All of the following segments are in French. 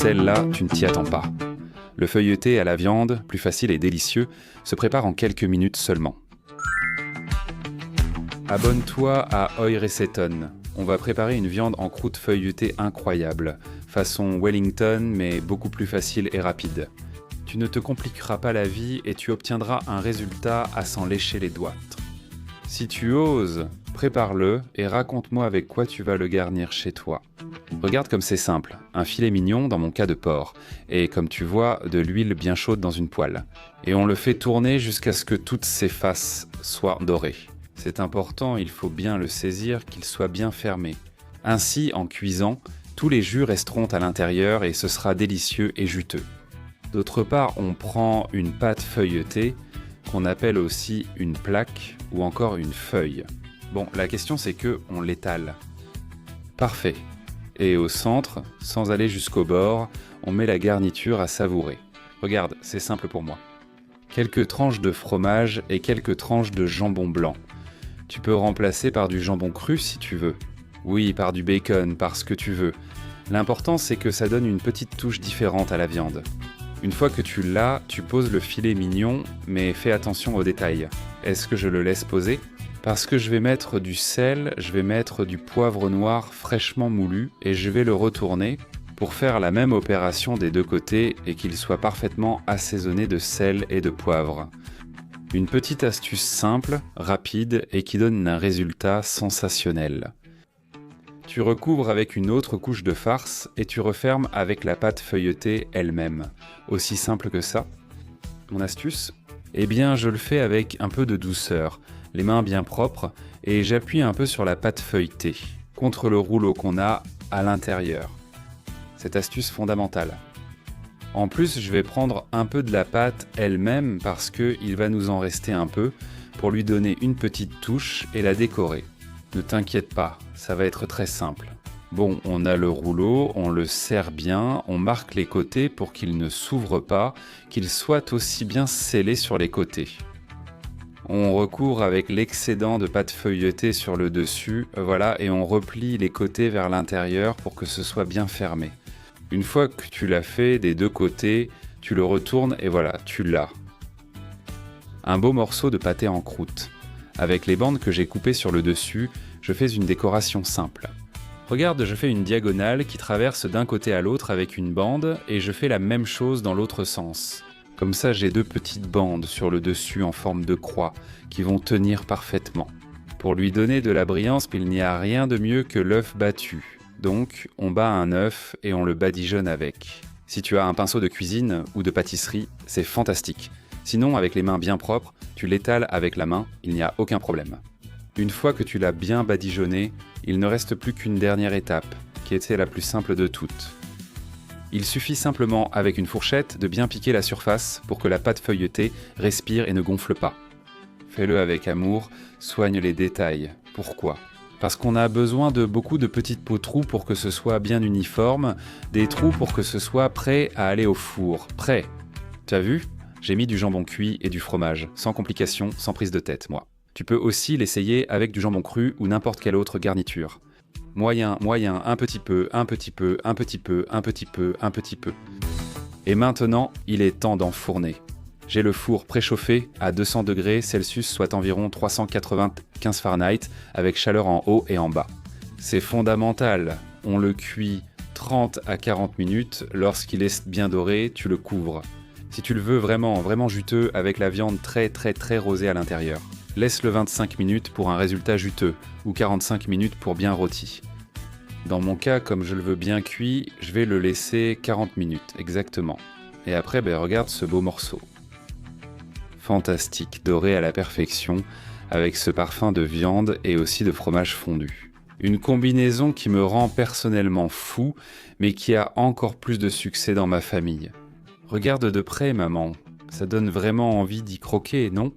Celle-là, tu ne t'y attends pas. Le feuilleté à la viande, plus facile et délicieux, se prépare en quelques minutes seulement. Abonne-toi à Oi Receton. On va préparer une viande en croûte feuilletée incroyable, façon Wellington mais beaucoup plus facile et rapide. Tu ne te compliqueras pas la vie et tu obtiendras un résultat à s'en lécher les doigts. Si tu oses, prépare-le et raconte-moi avec quoi tu vas le garnir chez toi. Regarde comme c'est simple, un filet mignon dans mon cas de porc, et comme tu vois, de l'huile bien chaude dans une poêle. Et on le fait tourner jusqu'à ce que toutes ses faces soient dorées. C'est important, il faut bien le saisir, qu'il soit bien fermé. Ainsi, en cuisant, tous les jus resteront à l'intérieur et ce sera délicieux et juteux. D'autre part, on prend une pâte feuilletée, qu'on appelle aussi une plaque ou encore une feuille. Bon, la question c'est que on l'étale. Parfait. Et au centre, sans aller jusqu'au bord, on met la garniture à savourer. Regarde, c'est simple pour moi. Quelques tranches de fromage et quelques tranches de jambon blanc. Tu peux remplacer par du jambon cru si tu veux. Oui, par du bacon, par ce que tu veux. L'important c'est que ça donne une petite touche différente à la viande. Une fois que tu l'as, tu poses le filet mignon, mais fais attention aux détails. Est-ce que je le laisse poser ? Parce que je vais mettre du sel, je vais mettre du poivre noir fraîchement moulu et je vais le retourner pour faire la même opération des deux côtés et qu'il soit parfaitement assaisonné de sel et de poivre. Une petite astuce simple, rapide et qui donne un résultat sensationnel. Tu recouvres avec une autre couche de farce et tu refermes avec la pâte feuilletée elle-même. Aussi simple que ça. Mon astuce ? Eh bien, je le fais avec un peu de douceur, les mains bien propres, et j'appuie un peu sur la pâte feuilletée, contre le rouleau qu'on a à l'intérieur. Cette astuce fondamentale. En plus, je vais prendre un peu de la pâte elle-même parce qu'il va nous en rester un peu pour lui donner une petite touche et la décorer. Ne t'inquiète pas, ça va être très simple. Bon, on a le rouleau, on le serre bien, on marque les côtés pour qu'il ne s'ouvre pas, qu'il soit aussi bien scellé sur les côtés. On recouvre avec l'excédent de pâte feuilletée sur le dessus, voilà, et on replie les côtés vers l'intérieur pour que ce soit bien fermé. Une fois que tu l'as fait des deux côtés, tu le retournes et voilà, tu l'as. Un beau morceau de pâté en croûte. Avec les bandes que j'ai coupées sur le dessus, je fais une décoration simple. Regarde, je fais une diagonale qui traverse d'un côté à l'autre avec une bande et je fais la même chose dans l'autre sens. Comme ça, j'ai deux petites bandes sur le dessus en forme de croix qui vont tenir parfaitement. Pour lui donner de la brillance, il n'y a rien de mieux que l'œuf battu. Donc, on bat un œuf et on le badigeonne avec. Si tu as un pinceau de cuisine ou de pâtisserie, c'est fantastique. Sinon, avec les mains bien propres, tu l'étales avec la main, il n'y a aucun problème. Une fois que tu l'as bien badigeonné, il ne reste plus qu'une dernière étape, qui était la plus simple de toutes. Il suffit simplement, avec une fourchette, de bien piquer la surface pour que la pâte feuilletée respire et ne gonfle pas. Fais-le avec amour, soigne les détails. Pourquoi ? Parce qu'on a besoin de beaucoup de petites pots trous pour que ce soit bien uniforme, des trous pour que ce soit prêt à aller au four. Prêt. T'as vu ? J'ai mis du jambon cuit et du fromage, sans complication, sans prise de tête, moi. Tu peux aussi l'essayer avec du jambon cru ou n'importe quelle autre garniture. Moyen, moyen, un petit peu, un petit peu, un petit peu, un petit peu, un petit peu. Et maintenant, il est temps d'enfourner. J'ai le four préchauffé à 200 degrés Celsius, soit environ 395 Fahrenheit, avec chaleur en haut et en bas. C'est fondamental, on le cuit 30 à 40 minutes, lorsqu'il est bien doré, tu le couvres. Si tu le veux vraiment, vraiment juteux, avec la viande très très très rosée à l'intérieur. Laisse-le 25 minutes pour un résultat juteux, ou 45 minutes pour bien rôti. Dans mon cas, comme je le veux bien cuit, je vais le laisser 40 minutes, exactement. Et après, regarde ce beau morceau. Fantastique, doré à la perfection, avec ce parfum de viande et aussi de fromage fondu. Une combinaison qui me rend personnellement fou, mais qui a encore plus de succès dans ma famille. Regarde de près, maman, ça donne vraiment envie d'y croquer, non ?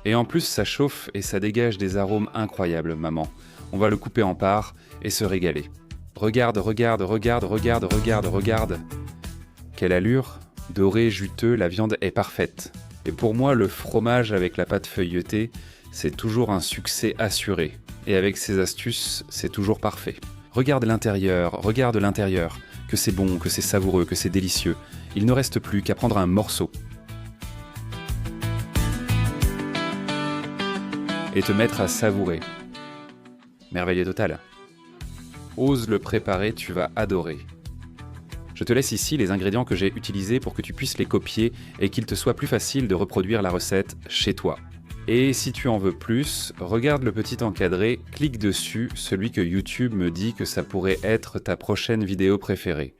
Et en plus, ça chauffe et ça dégage des arômes incroyables, maman. On va le couper en parts et se régaler. Regarde, regarde, regarde, regarde, regarde, regarde. Quelle allure, doré, juteux, la viande est parfaite. Et pour moi, le fromage avec la pâte feuilletée, c'est toujours un succès assuré. Et avec ces astuces, c'est toujours parfait. Regarde l'intérieur, que c'est bon, que c'est savoureux, que c'est délicieux. Il ne reste plus qu'à prendre un morceau et te mettre à savourer. Merveille totale. Ose le préparer, tu vas adorer. Je te laisse ici les ingrédients que j'ai utilisés pour que tu puisses les copier et qu'il te soit plus facile de reproduire la recette chez toi. Et si tu en veux plus, regarde le petit encadré, clique dessus, celui que YouTube me dit que ça pourrait être ta prochaine vidéo préférée.